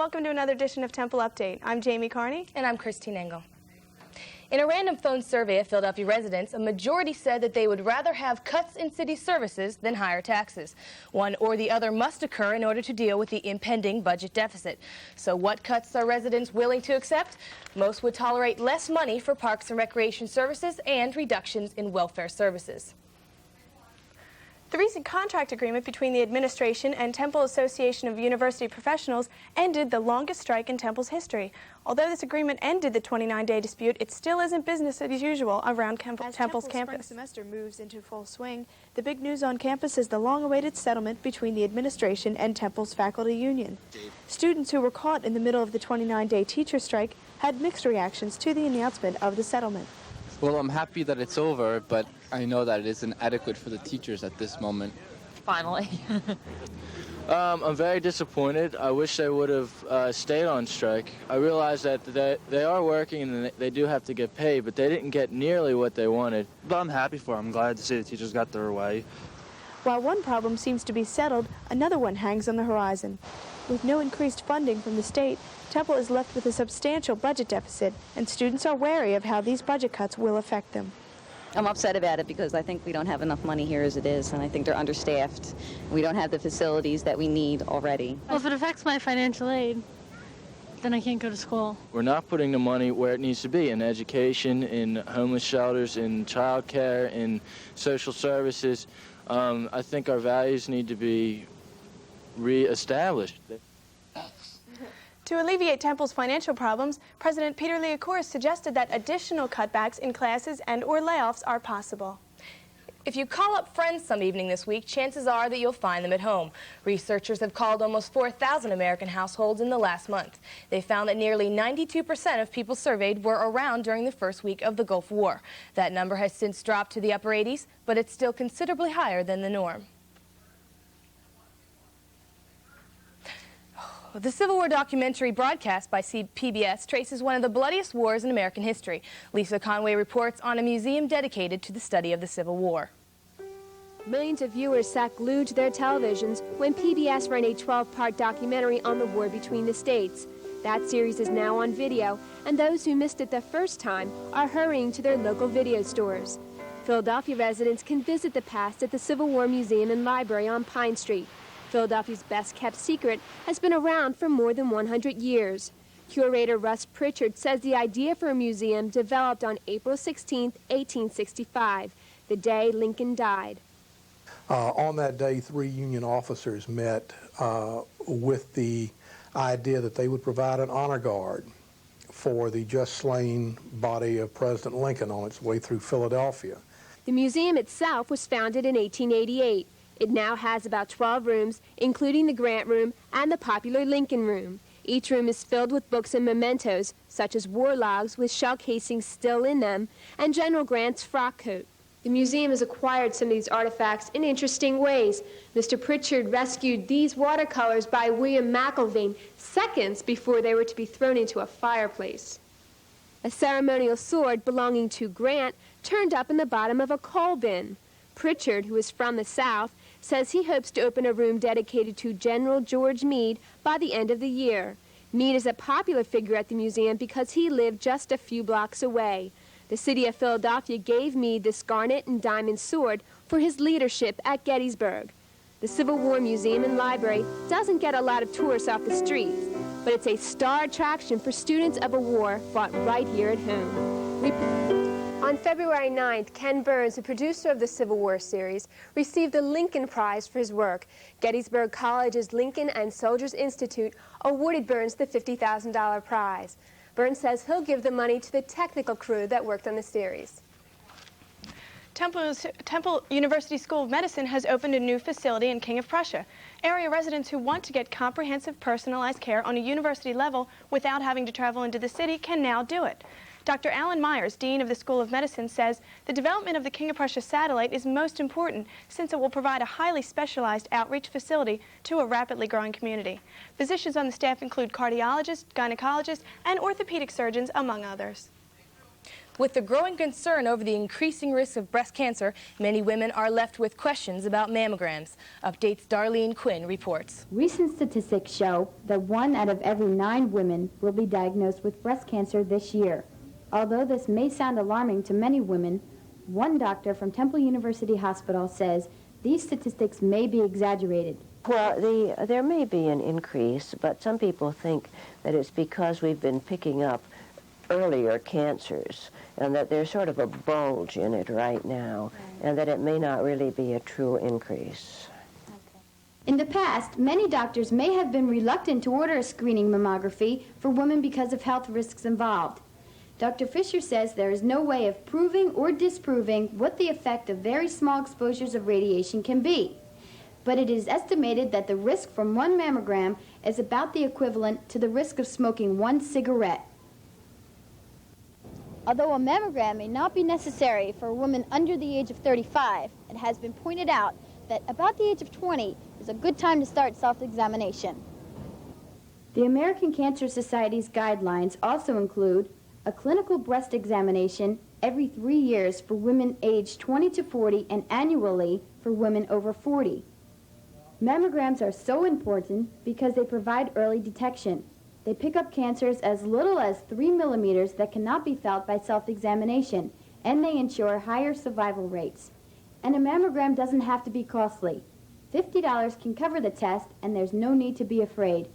Welcome to another edition of Temple Update. I'm Jamie Carney. And I'm Christine Engel. In a random phone survey of Philadelphia residents, a majority said that they would rather have cuts in city services than higher taxes. One or the other must occur in order to deal with the impending budget deficit. So what cuts are residents willing to accept? Most would tolerate less money for parks and recreation services and reductions in welfare services. The recent contract agreement between the administration and Temple Association of University Professionals ended the longest strike in Temple's history. Although this agreement ended the 29-day dispute, it still isn't business as usual around Temple's campus. Spring semester moves into full swing. The big news on campus is the long-awaited settlement between the administration and Temple's faculty union. Students who were caught in the middle of the 29-day teacher strike had mixed reactions to the announcement of the settlement. Well, I'm happy that it's over, but I know that it isn't adequate for the teachers at this moment. Finally. I'm very disappointed. I wish they would have stayed on strike. I realize that they are working and they do have to get paid, but they didn't get nearly what they wanted. But I'm happy for them. I'm glad to see the teachers got their way. While one problem seems to be settled, another one hangs on the horizon. With no increased funding from the state, Temple is left with a substantial budget deficit, and students are wary of how these budget cuts will affect them. I'm upset about it because I think we don't have enough money here as it is, and I think they're understaffed. We don't have the facilities that we need already. Well, if it affects my financial aid, then I can't go to school. We're not putting the money where it needs to be, in education, in homeless shelters, in child care, in social services. I think our values need to be reestablished. To alleviate Temple's financial problems, President Peter Liakouras suggested that additional cutbacks in classes and/or layoffs are possible. If you call up friends some evening this week, chances are that you'll find them at home. Researchers have called almost 4,000 American households in the last month. They found that nearly 92% of people surveyed were around during the first week of the Gulf War. That number has since dropped to the upper 80s, but it's still considerably higher than the norm. The Civil War documentary broadcast by PBS traces one of the bloodiest wars in American history. Lisa Conway reports on a museum dedicated to the study of the Civil War. Millions of viewers sat glued to their televisions when PBS ran a 12-part documentary on the war between the states. That series is now on video, and those who missed it the first time are hurrying to their local video stores. Philadelphia residents can visit the past at the Civil War Museum and Library on Pine Street. Philadelphia's best-kept secret has been around for more than 100 years. Curator Russ Pritchard says the idea for a museum developed on April 16, 1865, the day Lincoln died. On that day, 3 Union officers met with the idea that they would provide an honor guard for the just slain body of President Lincoln on its way through Philadelphia. The museum itself was founded in 1888. It now has about 12 rooms, including the Grant Room and the popular Lincoln Room. Each room is filled with books and mementos, such as war logs with shell casings still in them, and General Grant's frock coat. The museum has acquired some of these artifacts in interesting ways. Mr. Pritchard rescued these watercolors by William McIlvaine seconds before they were to be thrown into a fireplace. A ceremonial sword belonging to Grant turned up in the bottom of a coal bin. Pritchard, who is from the South, says he hopes to open a room dedicated to General George Meade by the end of the year. Meade is a popular figure at the museum because he lived just a few blocks away. The city of Philadelphia gave Meade this garnet and diamond sword for his leadership at Gettysburg. The Civil War Museum and Library doesn't get a lot of tourists off the streets, but it's a star attraction for students of a war fought right here at home. On February 9th, Ken Burns, the producer of the Civil War series, received the Lincoln Prize for his work. Gettysburg College's Lincoln and Soldiers Institute awarded Burns the $50,000 prize. Burns says he'll give the money to the technical crew that worked on the series. Temple University School of Medicine has opened a new facility in King of Prussia. Area residents who want to get comprehensive personalized care on a university level without having to travel into the city can now do it. Dr. Alan Myers, Dean of the School of Medicine, says the development of the King of Prussia satellite is most important since it will provide a highly specialized outreach facility to a rapidly growing community. Physicians on the staff include cardiologists, gynecologists, and orthopedic surgeons, among others. With the growing concern over the increasing risk of breast cancer, many women are left with questions about mammograms. Updates Darlene Quinn reports. Recent statistics show that 1 out of every 9 women will be diagnosed with breast cancer this year. Although this may sound alarming to many women, one doctor from Temple University Hospital says these statistics may be exaggerated. Well, there may be an increase, but some people think that it's because we've been picking up earlier cancers and that there's sort of a bulge in it right now, and that it may not really be a true increase. In the past, many doctors may have been reluctant to order a screening mammography for women because of health risks involved. Dr. Fisher says there is no way of proving or disproving what the effect of very small exposures of radiation can be. But it is estimated that the risk from 1 mammogram is about the equivalent to the risk of smoking 1 cigarette. Although a mammogram may not be necessary for a woman under the age of 35, it has been pointed out that about the age of 20 is a good time to start self-examination. The American Cancer Society's guidelines also include a clinical breast examination every 3 years for women aged 20 to 40 and annually for women over 40. Mammograms are so important because they provide early detection. They pick up cancers as little as 3 millimeters that cannot be felt by self-examination, and they ensure higher survival rates. And a mammogram doesn't have to be costly. $50 can cover the test, and there's no need to be afraid.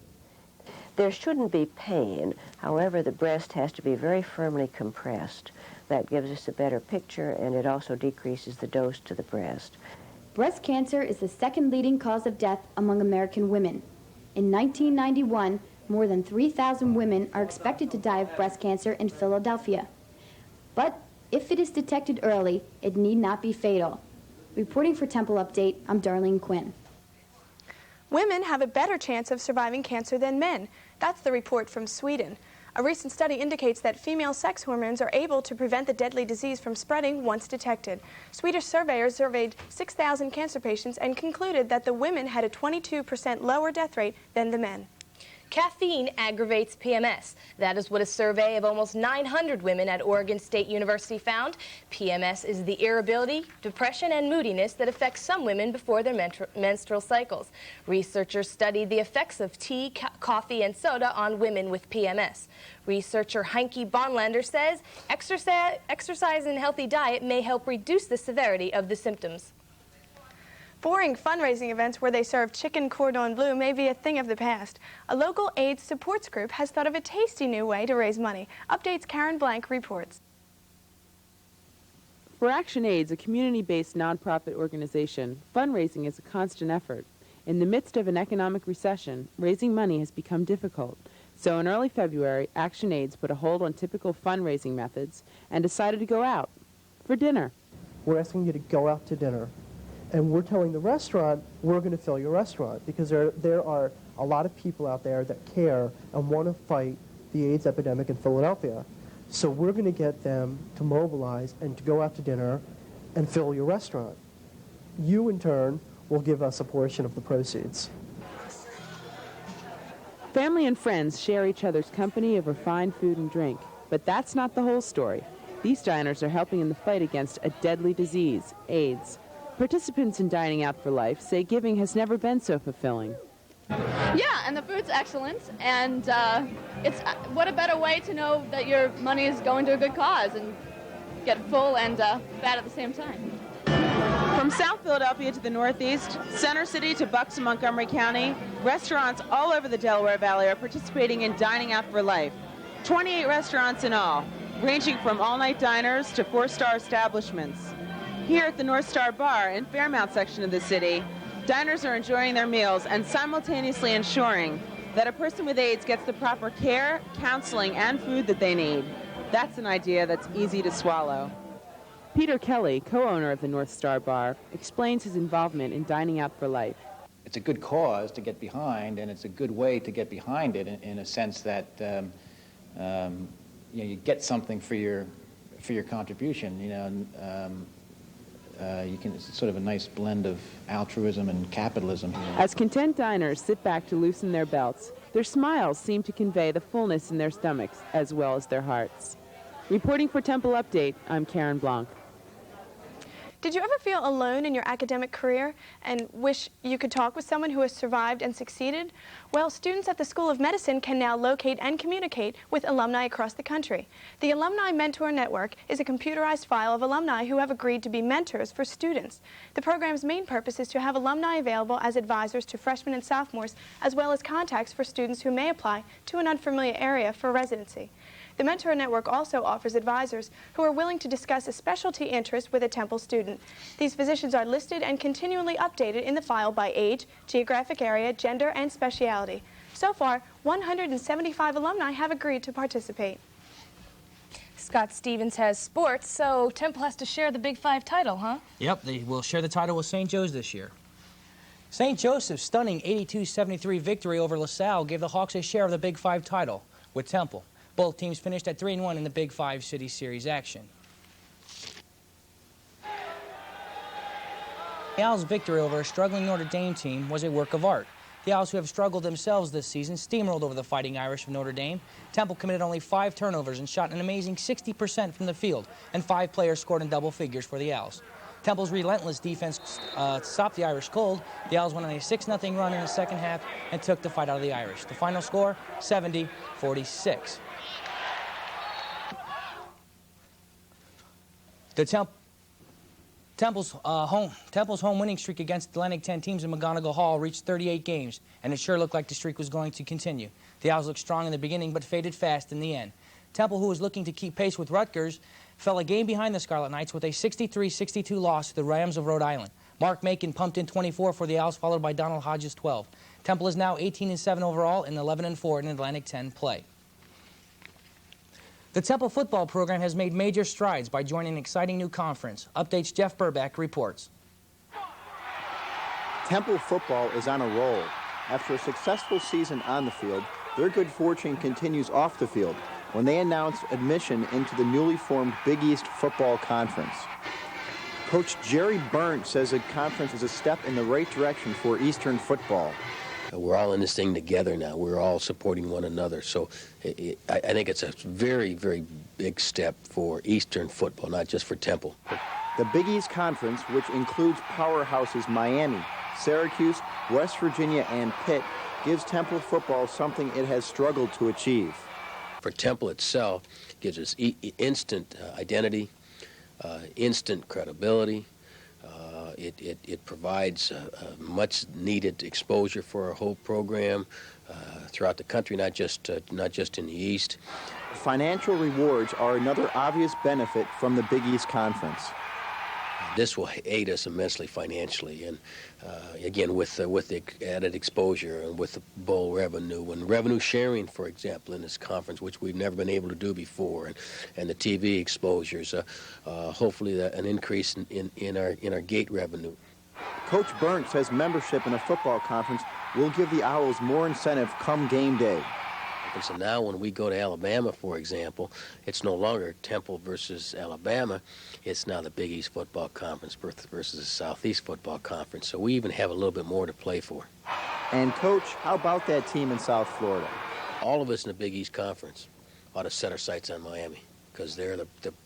There shouldn't be pain. However, the breast has to be very firmly compressed. That gives us a better picture, and it also decreases the dose to the breast. Breast cancer is the second leading cause of death among American women. In 1991, more than 3,000 women are expected to die of breast cancer in Philadelphia. But if it is detected early, it need not be fatal. Reporting for Temple Update, I'm Darlene Quinn. Women have a better chance of surviving cancer than men. That's the report from Sweden. A recent study indicates that female sex hormones are able to prevent the deadly disease from spreading once detected. Swedish surveyors surveyed 6,000 cancer patients and concluded that the women had a 22% lower death rate than the men. Caffeine aggravates PMS. That is what a survey of almost 900 women at Oregon State University found. PMS is the irritability, depression, and moodiness that affects some women before their menstrual cycles. Researchers studied the effects of tea, coffee, and soda on women with PMS. Researcher Heinke Bonlander says exercise and healthy diet may help reduce the severity of the symptoms. Boring fundraising events where they serve chicken cordon bleu may be a thing of the past. A local AIDS supports group has thought of a tasty new way to raise money. Updates Karen Blank reports. For ActionAID, a community-based nonprofit organization, fundraising is a constant effort. In the midst of an economic recession, raising money has become difficult. So in early February, ActionAID put a hold on typical fundraising methods and decided to go out for dinner. We're asking you to go out to dinner. And we're telling the restaurant, we're going to fill your restaurant, because there are a lot of people out there that care and want to fight the AIDS epidemic in Philadelphia. So we're going to get them to mobilize and to go out to dinner and fill your restaurant. You, in turn, will give us a portion of the proceeds. Family and friends share each other's company over fine food and drink. But that's not the whole story. These diners are helping in the fight against a deadly disease, AIDS. Participants in Dining Out for Life say giving has never been so fulfilling. Yeah, and the food's excellent, and it's what a better way to know that your money is going to a good cause and get full and fat at the same time. From South Philadelphia to the Northeast, Center City to Bucks and Montgomery County, restaurants all over the Delaware Valley are participating in Dining Out for Life. 28 restaurants in all, ranging from all-night diners to four-star establishments. Here at the North Star Bar in Fairmount section of the city, diners are enjoying their meals and simultaneously ensuring that a person with AIDS gets the proper care, counseling, and food that they need. That's an idea that's easy to swallow. Peter Kelly, co-owner of the North Star Bar, explains his involvement in Dining Out for Life. It's a good cause to get behind, and it's a good way to get behind it in a sense that you get something for your contribution. It's sort of a nice blend of altruism and capitalism here. As content diners sit back to loosen their belts, their smiles seem to convey the fullness in their stomachs as well as their hearts. Reporting for Temple Update, I'm Karen Blanc. Did you ever feel alone in your academic career and wish you could talk with someone who has survived and succeeded? Well, students at the School of Medicine can now locate and communicate with alumni across the country. The Alumni Mentor Network is a computerized file of alumni who have agreed to be mentors for students. The program's main purpose is to have alumni available as advisors to freshmen and sophomores, as well as contacts for students who may apply to an unfamiliar area for residency. The Mentor Network also offers advisors who are willing to discuss a specialty interest with a Temple student. These physicians are listed and continually updated in the file by age, geographic area, gender, and specialty. So far, 175 alumni have agreed to participate. Scott Stevens has sports, so Temple has to share the Big Five title, huh? Yep, they will share the title with St. Joe's this year. St. Joseph's stunning 82-73 victory over LaSalle gave the Hawks a share of the Big Five title with Temple. Both teams finished at 3-1 in the Big Five City Series action. The Owls' victory over a struggling Notre Dame team was a work of art. The Owls, who have struggled themselves this season, steamrolled over the Fighting Irish of Notre Dame. Temple committed only 5 turnovers and shot an amazing 60% from the field, and 5 players scored in double figures for the Owls. Temple's relentless defense stopped the Irish cold. The Owls went on a 6-0 run in the second half and took the fight out of the Irish. The final score, 70-46. Temple's home winning streak against Atlantic 10 teams in McGonigal Hall reached 38 games, and it sure looked like the streak was going to continue. The Owls looked strong in the beginning, but faded fast in the end. Temple, who was looking to keep pace with Rutgers, fell a game behind the Scarlet Knights with a 63-62 loss to the Rams of Rhode Island. Mark Macon pumped in 24 for the Owls, followed by Donald Hodges' 12. Temple is now 18-7 overall and 11-4 in Atlantic 10 play. The Temple football program has made major strides by joining an exciting new conference. Updates Jeff Burback reports. Temple football is on a roll. After a successful season on the field, their good fortune continues off the field when they announced admission into the newly formed Big East Football Conference. Coach Jerry Burnt says the conference is a step in the right direction for Eastern football. We're all in this thing together now. We're all supporting one another. So I think it's a very, very big step for Eastern football, not just for Temple. The Big East Conference, which includes powerhouses Miami, Syracuse, West Virginia, and Pitt, gives Temple football something it has struggled to achieve. For Temple itself, it gives us instant identity, instant credibility. It provides much-needed exposure for our whole program throughout the country, not just in the East. Financial rewards are another obvious benefit from the Big East Conference. This will aid us immensely financially, and again, with the added exposure and with the bowl revenue and revenue sharing, for example, in this conference, which we've never been able to do before, and the TV exposures, hopefully an increase in our gate revenue. Coach Burnt says membership in a football conference will give the Owls more incentive come game day. And so now when we go to Alabama, for example, it's no longer Temple versus Alabama. It's now the Big East Football Conference versus the Southeast Football Conference. So we even have a little bit more to play for. And, Coach, how about that team in South Florida? All of us in the Big East Conference ought to set our sights on Miami because they're the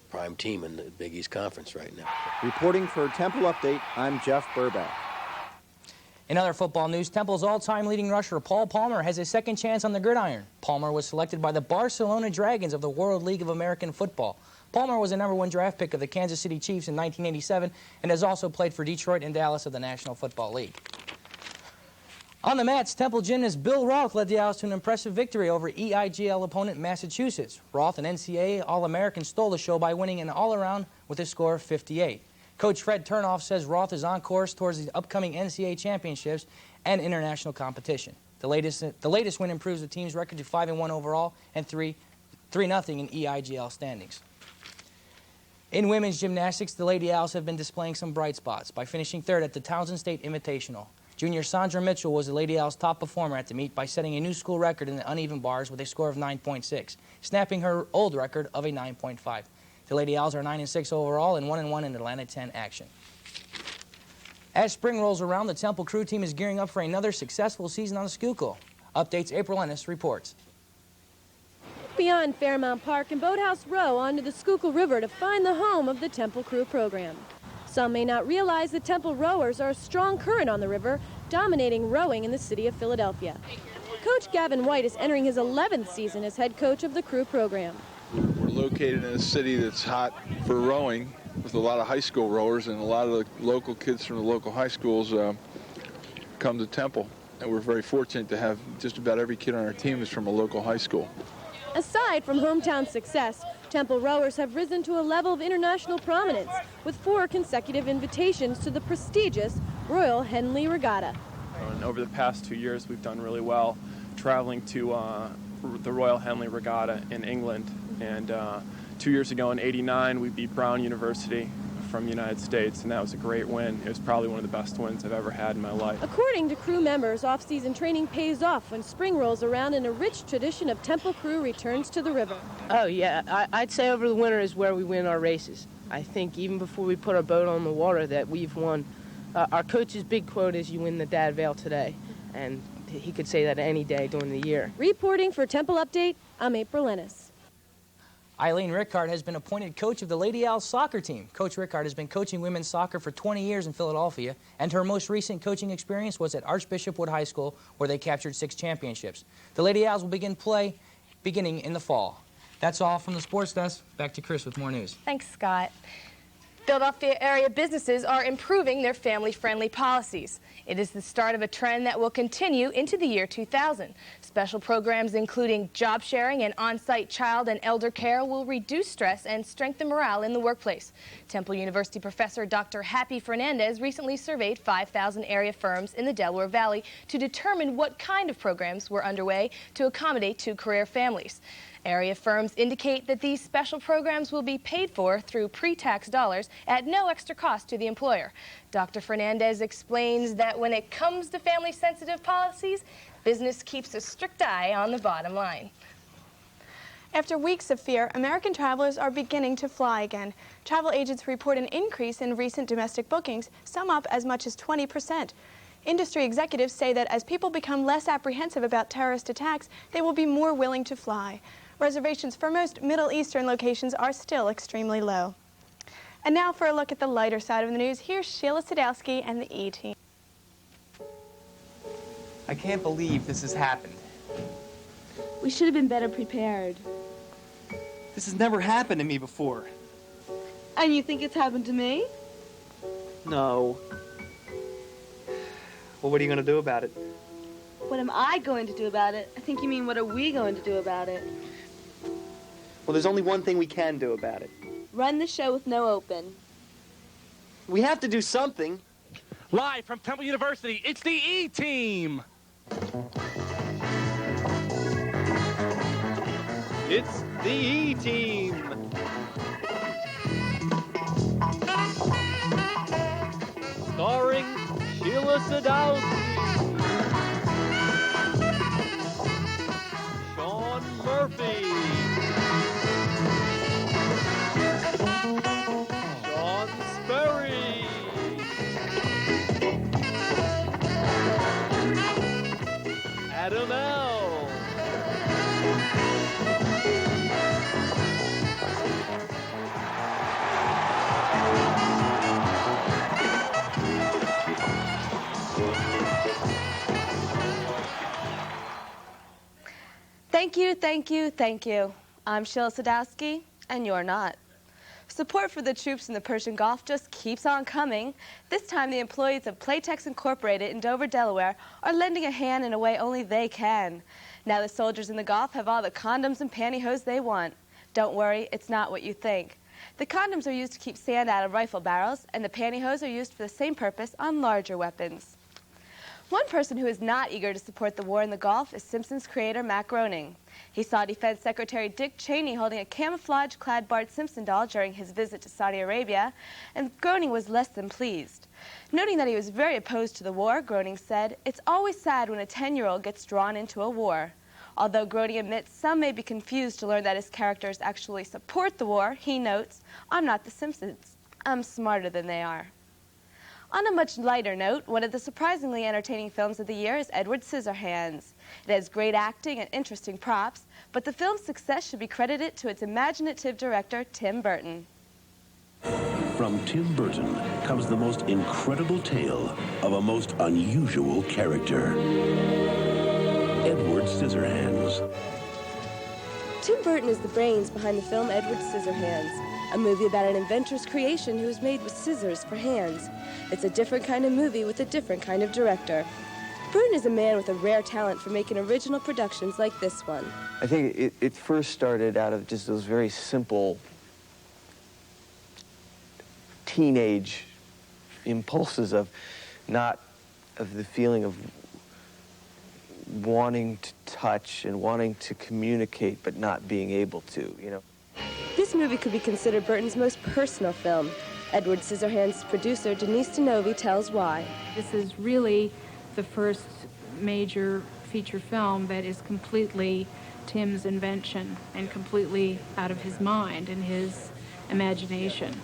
prime team in the Big East Conference right now. Reporting for Temple Update, I'm Jeff Burback. In other football news, Temple's all-time leading rusher Paul Palmer has a second chance on the gridiron. Palmer was selected by the Barcelona Dragons of the World League of American Football. Palmer was a #1 draft pick of the Kansas City Chiefs in 1987 and has also played for Detroit and Dallas of the National Football League. On the mats, Temple gymnast Bill Roth led the Owls to an impressive victory over EIGL opponent Massachusetts. Roth, an NCAA All-American, stole the show by winning an all-around with a score of 58. Coach Fred Turnoff says Roth is on course towards the upcoming NCAA championships and international competition. The latest win improves the team's record to 5-1 overall and 3-0 in EIGL standings. In women's gymnastics, the Lady Owls have been displaying some bright spots by finishing third at the Townsend State Invitational. Junior Sandra Mitchell was the Lady Owls' top performer at the meet by setting a new school record in the uneven bars with a score of 9.6, snapping her old record of a 9.5. The Lady Owls are 9-6 overall and 1-1 in Atlantic 10 action. As spring rolls around, the Temple crew team is gearing up for another successful season on the Schuylkill. Updates April Ennis reports. Walk beyond Fairmount Park and Boathouse Row onto the Schuylkill River to find the home of the Temple Crew program. Some may not realize that Temple rowers are a strong current on the river, dominating rowing in the city of Philadelphia. Coach Gavin White is entering his 11th season as head coach of the Crew program. We're located in a city that's hot for rowing, with a lot of high school rowers, and a lot of the local kids from the local high schools come to Temple. And we're very fortunate to have just about every kid on our team is from a local high school. Aside from hometown success, Temple rowers have risen to a level of international prominence with 4 consecutive invitations to the prestigious Royal Henley Regatta. And over the past 2 years, we've done really well traveling to the Royal Henley Regatta in England. And 2 years ago in '89, we beat Brown University from the United States, and that was a great win. It was probably one of the best wins I've ever had in my life. According to Crew members, off-season training pays off when spring rolls around and a rich tradition of Temple Crew returns to the river. Oh, yeah. I'd say over the winter is where we win our races. I think even before we put our boat on the water that we've won. Our coach's big quote is, "You win the Dad Veil today," and he could say that any day during the year. Reporting for Temple Update, I'm April Ennis. Eileen Rickard has been appointed coach of the Lady Owls soccer team. Coach Rickard has been coaching women's soccer for 20 years in Philadelphia, and her most recent coaching experience was at Archbishop Wood High School, where they captured 6 championships. The Lady Owls will begin play beginning in the fall. That's all from the sports desk. Back to Chris with more news. Thanks, Scott. Philadelphia area businesses are improving their family-friendly policies. It is the start of a trend that will continue into the year 2000. Special programs including job sharing and on-site child and elder care will reduce stress and strengthen morale in the workplace. Temple University professor Dr. Happy Fernandez recently surveyed 5,000 area firms in the Delaware Valley to determine what kind of programs were underway to accommodate 2 career families. Area firms indicate that these special programs will be paid for through pre-tax dollars at no extra cost to the employer. Dr. Fernandez explains that when it comes to family-sensitive policies, business keeps a strict eye on the bottom line. After weeks of fear, American travelers are beginning to fly again. Travel agents report an increase in recent domestic bookings, some up as much as 20%. Industry executives say that as people become less apprehensive about terrorist attacks, they will be more willing to fly. Reservations for most Middle Eastern locations are still extremely low. And now for a look at the lighter side of the news, here's Sheila Sadowski and the E-Team. I can't believe this has happened. We should have been better prepared. This has never happened to me before. And you think it's happened to me? No. Well, what are you going to do about it? What am I going to do about it? I think you mean what are we going to do about it? Well, there's only one thing we can do about it. Run the show with no open. We have to do something. Live from Temple University, it's the E-Team. It's the E-Team. Starring Sheila Sadowski, Sean Murphy, Sean Sperry, Adam L. Thank you, thank you, thank you. I'm Sheila Sadowski, and you're not. Support for the troops in the Persian Gulf just keeps on coming. This time, the employees of Playtex Incorporated in Dover, Delaware, are lending a hand in a way only they can. Now the soldiers in the Gulf have all the condoms and pantyhose they want. Don't worry, it's not what you think. The condoms are used to keep sand out of rifle barrels, and the pantyhose are used for the same purpose on larger weapons. One person who is not eager to support the war in the Gulf is Simpsons creator Matt Groening. He saw Defense Secretary Dick Cheney holding a camouflage-clad Bart Simpson doll during his visit to Saudi Arabia, and Groening was less than pleased. Noting that he was very opposed to the war, Groening said, "It's always sad when a 10-year-old gets drawn into a war." Although Groening admits some may be confused to learn that his characters actually support the war, he notes, "I'm not the Simpsons. I'm smarter than they are." On a much lighter note, one of the surprisingly entertaining films of the year is Edward Scissorhands. It has great acting and interesting props, but the film's success should be credited to its imaginative director, Tim Burton. From Tim Burton comes the most incredible tale of a most unusual character. Edward Scissorhands. Tim Burton is the brains behind the film Edward Scissorhands, a movie about an inventor's creation who is made with scissors for hands. It's a different kind of movie with a different kind of director. Burton is a man with a rare talent for making original productions like this one. I think it first started out of just those very simple teenage impulses of the feeling of wanting to touch and wanting to communicate but not being able to, you know. This movie could be considered Burton's most personal film. Edward Scissorhands' producer, Denise Denovi, tells why. This is really the first major feature film that is completely Tim's invention and completely out of his mind and his imagination.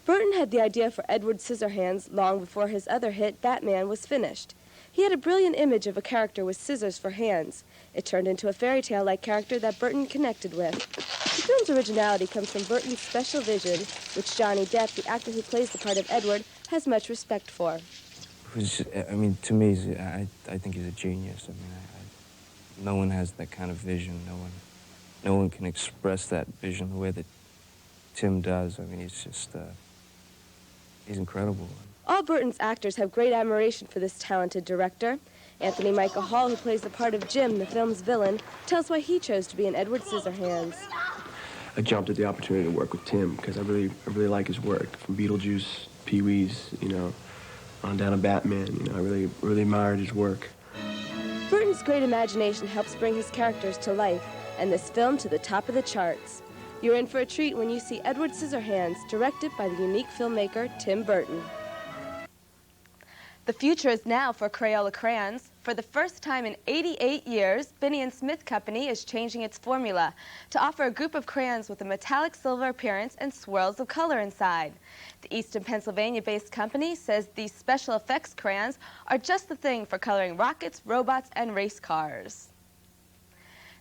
Burton had the idea for Edward Scissorhands long before his other hit, Batman, was finished. He had a brilliant image of a character with scissors for hands. It turned into a fairy tale-like character that Burton connected with. The film's originality comes from Burton's special vision, which Johnny Depp, the actor who plays the part of Edward, has much respect for. I mean, to me, I think he's a genius. I mean, no one has that kind of vision. No one can express that vision the way that Tim does. I mean, he's just, he's incredible. All Burton's actors have great admiration for this talented director. Anthony Michael Hall, who plays the part of Jim, the film's villain, tells why he chose to be in Edward Scissorhands. I jumped at the opportunity to work with Tim because I really like his work. From Beetlejuice, Pee-wee's, you know, on down to Batman. You know, I really admired his work. Burton's great imagination helps bring his characters to life, and this film to the top of the charts. You're in for a treat when you see Edward Scissorhands, directed by the unique filmmaker Tim Burton. The future is now for Crayola crayons. For the first time in 88 years, Binney & Smith Company is changing its formula to offer a group of crayons with a metallic silver appearance and swirls of color inside. The Easton, Pennsylvania-based company says these special effects crayons are just the thing for coloring rockets, robots, and race cars.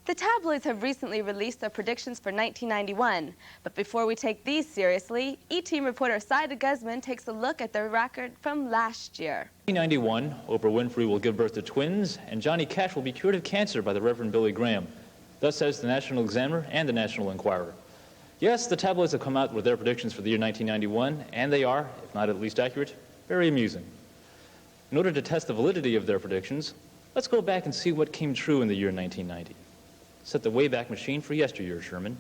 The tabloids have recently released their predictions for 1991, but before we take these seriously, E-Team reporter Saida Guzman takes a look at their record from last year. 1991, Oprah Winfrey will give birth to twins, and Johnny Cash will be cured of cancer by the Reverend Billy Graham. Thus says the National Examiner and the National Enquirer. Yes, the tabloids have come out with their predictions for the year 1991, and they are, if not at least accurate, very amusing. In order to test the validity of their predictions, let's go back and see what came true in the year 1990. Set the Wayback Machine for yesteryear, Sherman.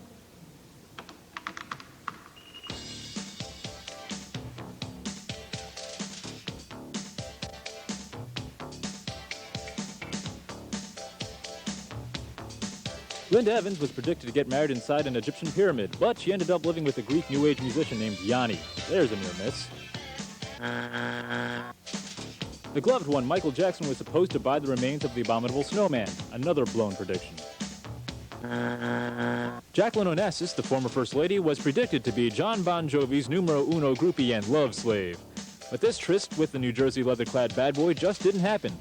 Linda Evans was predicted to get married inside an Egyptian pyramid, but she ended up living with a Greek New Age musician named Yanni. There's a near miss. The gloved one, Michael Jackson, was supposed to buy the remains of the abominable snowman. Another blown prediction. Jacqueline Onassis, the former First Lady, was predicted to be John Bon Jovi's numero uno groupie and love slave. But this tryst with the New Jersey leather-clad bad boy just didn't happen.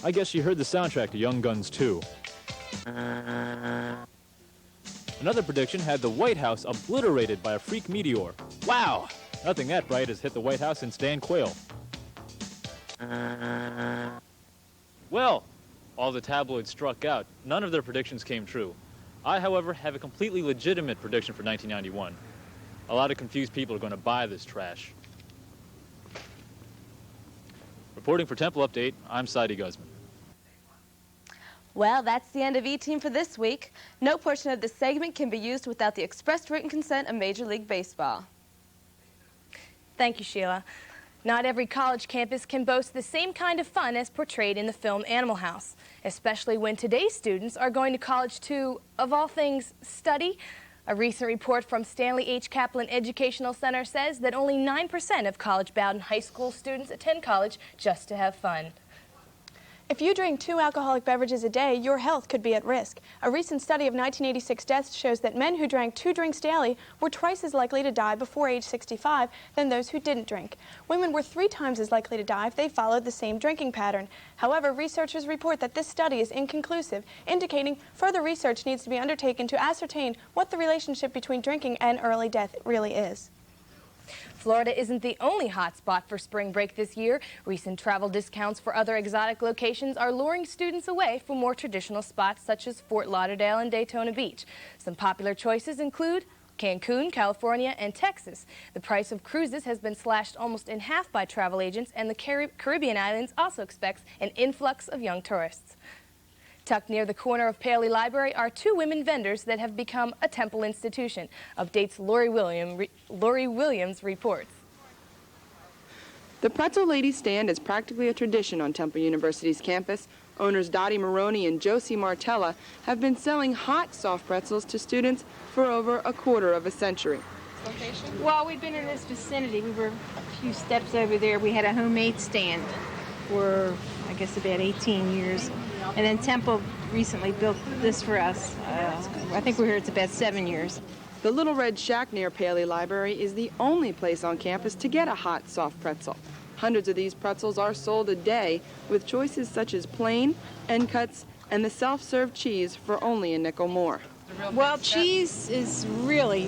I guess she heard the soundtrack to Young Guns 2. Another prediction had the White House obliterated by a freak meteor. Wow! Nothing that bright has hit the White House since Dan Quayle. Well, all the tabloids struck out. None of their predictions came true. I, however, have a completely legitimate prediction for 1991. A lot of confused people are going to buy this trash. Reporting for Temple Update, I'm Saida Guzman. Well, that's the end of E-Team for this week. No portion of this segment can be used without the express written consent of Major League Baseball. Thank you, Sheila. Not every college campus can boast the same kind of fun as portrayed in the film Animal House, especially when today's students are going to college to, of all things, study. A recent report from Stanley H. Kaplan Educational Center says that only 9% of college-bound high school students attend college just to have fun. If you drink 2 alcoholic beverages a day, your health could be at risk. A recent study of 1986 deaths shows that men who drank 2 drinks daily were twice as likely to die before age 65 than those who didn't drink. Women were 3 times as likely to die if they followed the same drinking pattern. However, researchers report that this study is inconclusive, indicating further research needs to be undertaken to ascertain what the relationship between drinking and early death really is. Florida isn't the only hot spot for spring break this year. Recent travel discounts for other exotic locations are luring students away from more traditional spots such as Fort Lauderdale and Daytona Beach. Some popular choices include Cancun, California, and Texas. The price of cruises has been slashed almost in half by travel agents, and the Caribbean islands also expects an influx of young tourists. Tucked near the corner of Paley Library are 2 women vendors that have become a Temple institution. Updates Lori Williams reports. The Pretzel Lady stand is practically a tradition on Temple University's campus. Owners Dottie Maroney and Josie Martella have been selling hot soft pretzels to students for over a quarter of a century. Well, we've been in this vicinity. We were a few steps over there. We had a homemade stand for, I guess, about 18 years. And then Temple recently built this for us. I think we're here, it's about 7 years. The Little Red Shack near Paley Library is the only place on campus to get a hot, soft pretzel. Hundreds of these pretzels are sold a day, with choices such as plain, end cuts, and the self-serve cheese for only a nickel more. Well, cheese is really,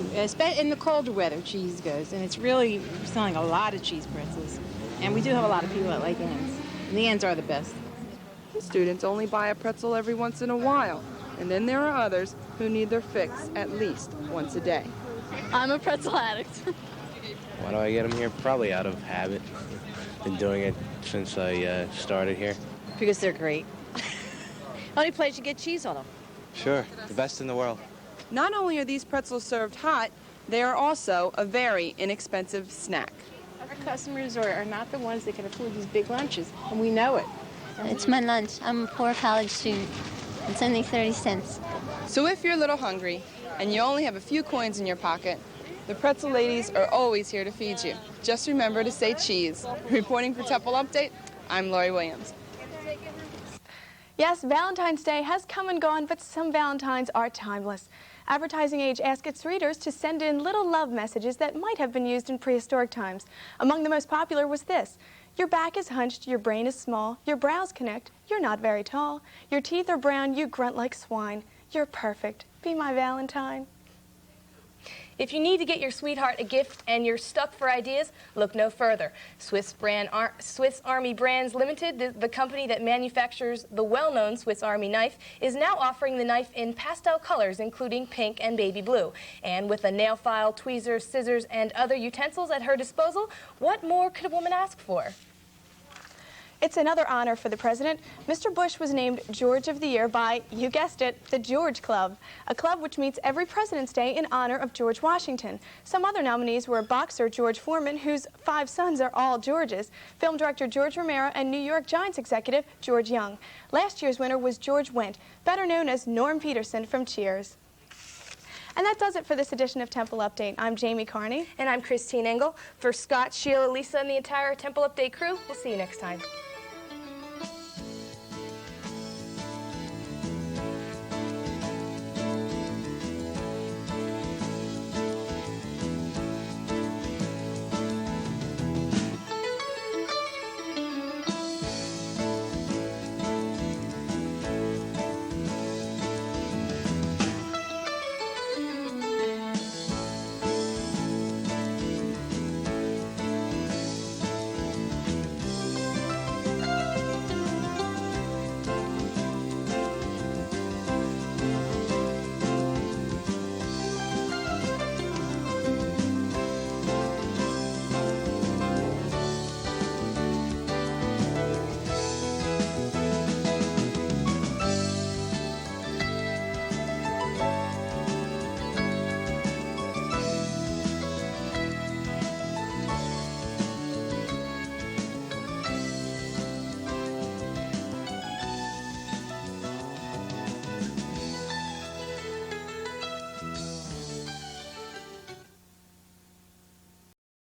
in the colder weather, cheese goes. And it's really selling a lot of cheese pretzels. And we do have a lot of people that like ends. And the ends are the best. Students only buy a pretzel every once in a while, and then there are others who need their fix at least once a day. I'm a pretzel addict. Why do I get them here? Probably out of habit. Been doing it since I started here. Because they're great. Only place you get cheese on them. Sure, the best in the world. Not only are these pretzels served hot, they are also a very inexpensive snack. Our customers are not the ones that can afford these big lunches, and we know it. It's my lunch. I'm a poor college student. It's only 30 cents. So if you're a little hungry and you only have a few coins in your pocket, the Pretzel Ladies are always here to feed you. Just remember to say cheese. Reporting for Temple Update, I'm Lori Williams. Yes, Valentine's Day has come and gone, but some Valentines are timeless. Advertising Age asked its readers to send in little love messages that might have been used in prehistoric times. Among the most popular was this: your back is hunched, your brain is small, your brows connect, you're not very tall, your teeth are brown, you grunt like swine, you're perfect, be my Valentine. If you need to get your sweetheart a gift and you're stuck for ideas, look no further. Swiss Army Brands Limited, the company that manufactures the well-known Swiss Army knife, is now offering the knife in pastel colors, including pink and baby blue. And with a nail file, tweezers, scissors, and other utensils at her disposal, what more could a woman ask for? It's another honor for the president. Mr. Bush was named George of the Year by, you guessed it, the George Club, a club which meets every President's Day in honor of George Washington. Some other nominees were boxer George Foreman, whose 5 sons are all Georges, film director George Romero, and New York Giants executive George Young. Last year's winner was George Wendt, better known as Norm Peterson from Cheers. And that does it for this edition of Temple Update. I'm Jamie Carney. And I'm Christine Engel. For Scott, Sheila, Lisa, and the entire Temple Update crew, we'll see you next time.